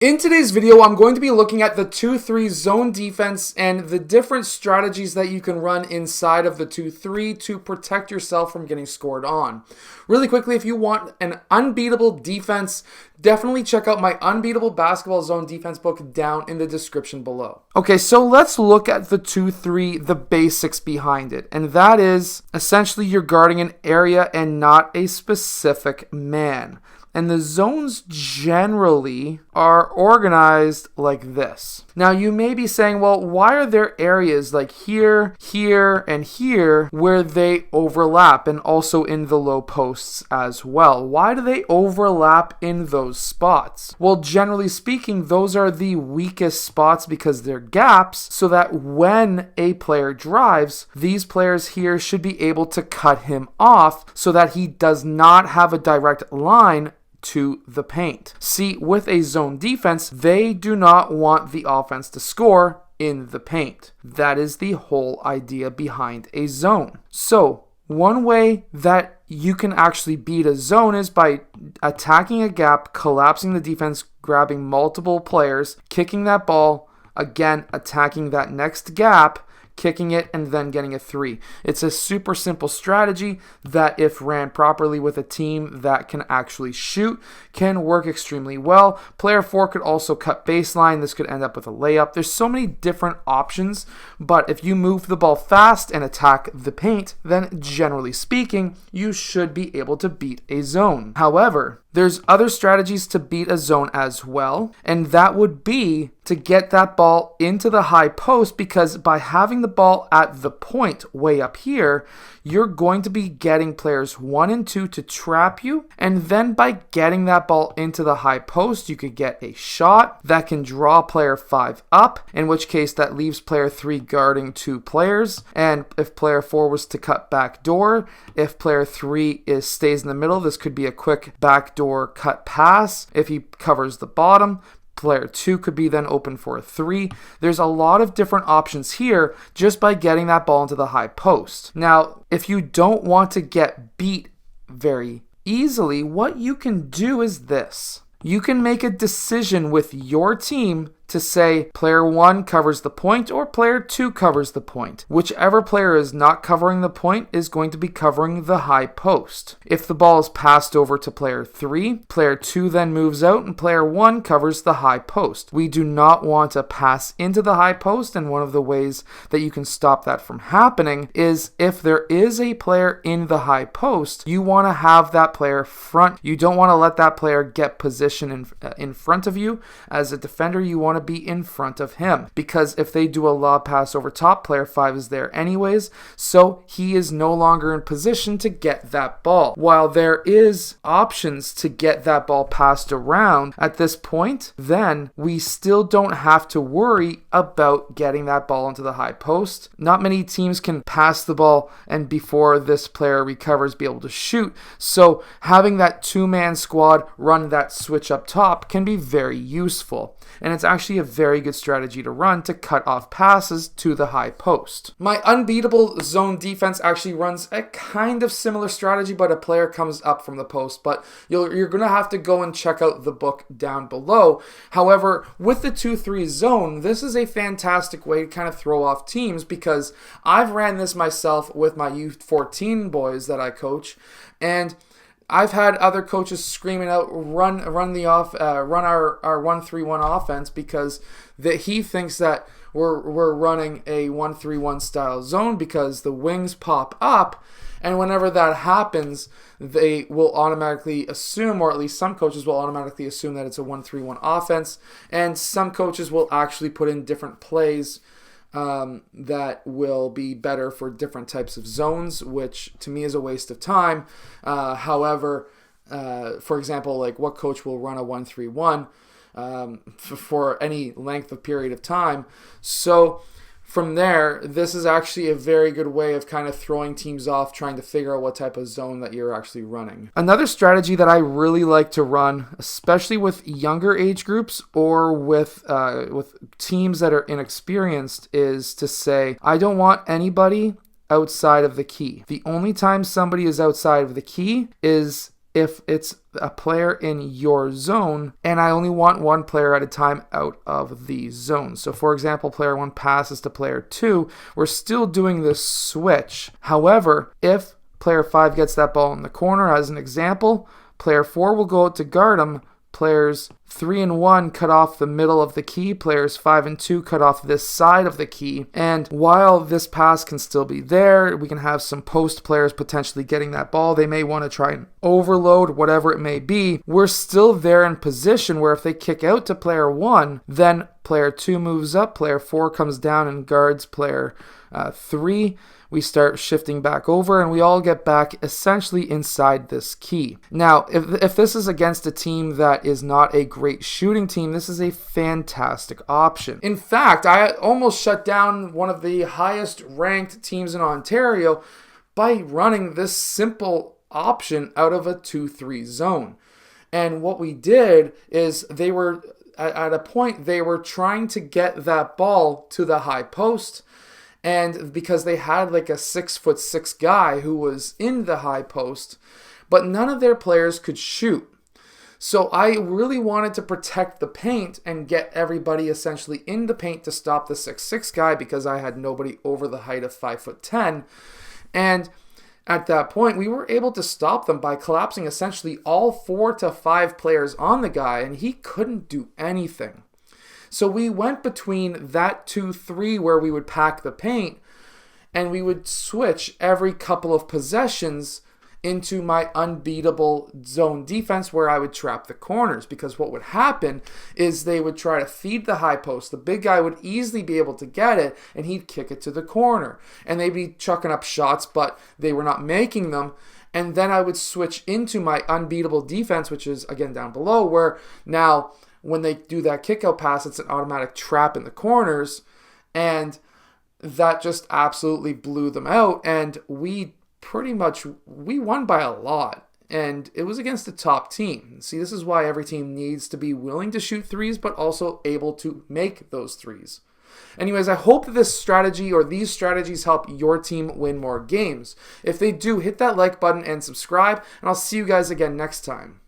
In today's video, I'm going to be looking at the 2-3 zone defense and the different strategies that you can run inside of the 2-3 to protect yourself from getting scored on. Really quickly, if you want an unbeatable defense, definitely check out my Unbeatable Basketball Zone Defense book down in the description below. Okay, so let's look at the 2-3, the basics behind it. And that is essentially you're guarding an area and not a specific man. And the zones generally are organized like this. Now you may be saying, well, why are there areas like here, here, and here where they overlap, and also in the low posts as well? Why do they overlap in those spots? Well, generally speaking, those are the weakest spots because they're gaps, so that when a player drives, these players here should be able to cut him off so that he does not have a direct line to the paint. See, with a zone defense, they do not want the offense to score in the paint. That is the whole idea behind a zone. So, one way that you can actually beat a zone is by attacking a gap, collapsing the defense, grabbing multiple players, kicking that ball, again attacking that next gap, kicking it, and then getting a three. It's a super simple strategy that, if ran properly with a team that can actually shoot, can work extremely well. Player 4 could also cut baseline. This could end up with a layup. There's so many different options, but if you move the ball fast and attack the paint, then generally speaking, you should be able to beat a zone. However, there's other strategies to beat a zone as well, and that would be to get that ball into the high post, because by having the ball at the point way up here, you're going to be getting players 1 and 2 to trap you, and then by getting that ball into the high post, you could get a shot that can draw player 5 up, in which case that leaves player 3 guarding 2 players, and if player 4 was to cut back door, if player 3 stays in the middle, this could be a quick backdoor cut pass. If he covers the bottom, player 2 could be then open for a 3. There's a lot of different options here just by getting that ball into the high post. Now, if you don't want to get beat very easily, what you can do is this. You can make a decision with your team to say player 1 covers the point or player 2 covers the point. Whichever player is not covering the point is going to be covering the high post. If the ball is passed over to player 3, player 2 then moves out and player 1 covers the high post. We do not want to pass into the high post, and one of the ways that you can stop that from happening is if there is a player in the high post, you want to have that player front. You don't want to let that player get position in front of you. As a defender, you want to be in front of him, because if they do a lob pass over top, player 5 is there anyways, so he is no longer in position to get that ball. While there is options to get that ball passed around at this point, then we still don't have to worry about getting that ball into the high post. Not many teams can pass the ball and before this player recovers be able to shoot, so having that 2-man squad run that switch up top can be very useful, and it's actually a very good strategy to run to cut off passes to the high post. My Unbeatable Zone Defense actually runs a kind of similar strategy, but a player comes up from the post, but you're going to have to go and check out the book down below. However, with the 2-3 zone, this is a fantastic way to kind of throw off teams, because I've ran this myself with my U14 boys that I coach, and I've had other coaches screaming out, run our 1-3-1 offense, because he thinks that we're running a 1-3-1 style zone because the wings pop up, and whenever that happens, they will automatically assume, or at least some coaches will automatically assume, that it's a 1-3-1 offense, and some coaches will actually put in different plays that will be better for different types of zones, which to me is a waste of time. However, for example, like what coach will run a 1-3-1 for any length of period of time? So from there, this is actually a very good way of kind of throwing teams off, trying to figure out what type of zone that you're actually running. Another strategy that I really like to run, especially with younger age groups or with teams that are inexperienced, is to say, I don't want anybody outside of the key. The only time somebody is outside of the key is if it's a player in your zone, and I only want one player at a time out of the zone. So for example, player 1 passes to player 2, we're still doing this switch. However, if player 5 gets that ball in the corner, as an example, player 4 will go out to guard him. Players 3 and 1 cut off the middle of the key. Players 5 and 2 cut off this side of the key. And while this pass can still be there, we can have some post players potentially getting that ball. They may want to try and overload, whatever it may be. We're still there in position where if they kick out to player 1, then player 2 moves up, player 4 comes down and guards player 3. We start shifting back over and we all get back essentially inside this key. Now, if this is against a team that is not a great shooting team, this is a fantastic option. In fact, I almost shut down one of the highest ranked teams in Ontario by running this simple option out of a 2-3 zone. And what we did is they were, at a point, they were trying to get that ball to the high post. And because they had like a 6'6" guy who was in the high post, but none of their players could shoot. So I really wanted to protect the paint and get everybody essentially in the paint to stop the 6'6" guy because I had nobody over the height of 5'10". And at that point, we were able to stop them by collapsing essentially all 4 to 5 players on the guy, and he couldn't do anything. So we went between that 2-3 where we would pack the paint and we would switch every couple of possessions into my unbeatable zone defense where I would trap the corners, because what would happen is they would try to feed the high post. The big guy would easily be able to get it and he'd kick it to the corner and they'd be chucking up shots, but they were not making them. And then I would switch into my unbeatable defense, which is again down below, where now when they do that kick-out pass, it's an automatic trap in the corners, and that just absolutely blew them out, and we won by a lot, and it was against the top team. See, this is why every team needs to be willing to shoot threes, but also able to make those threes. Anyways, I hope this strategy or these strategies help your team win more games. If they do, hit that like button and subscribe, and I'll see you guys again next time.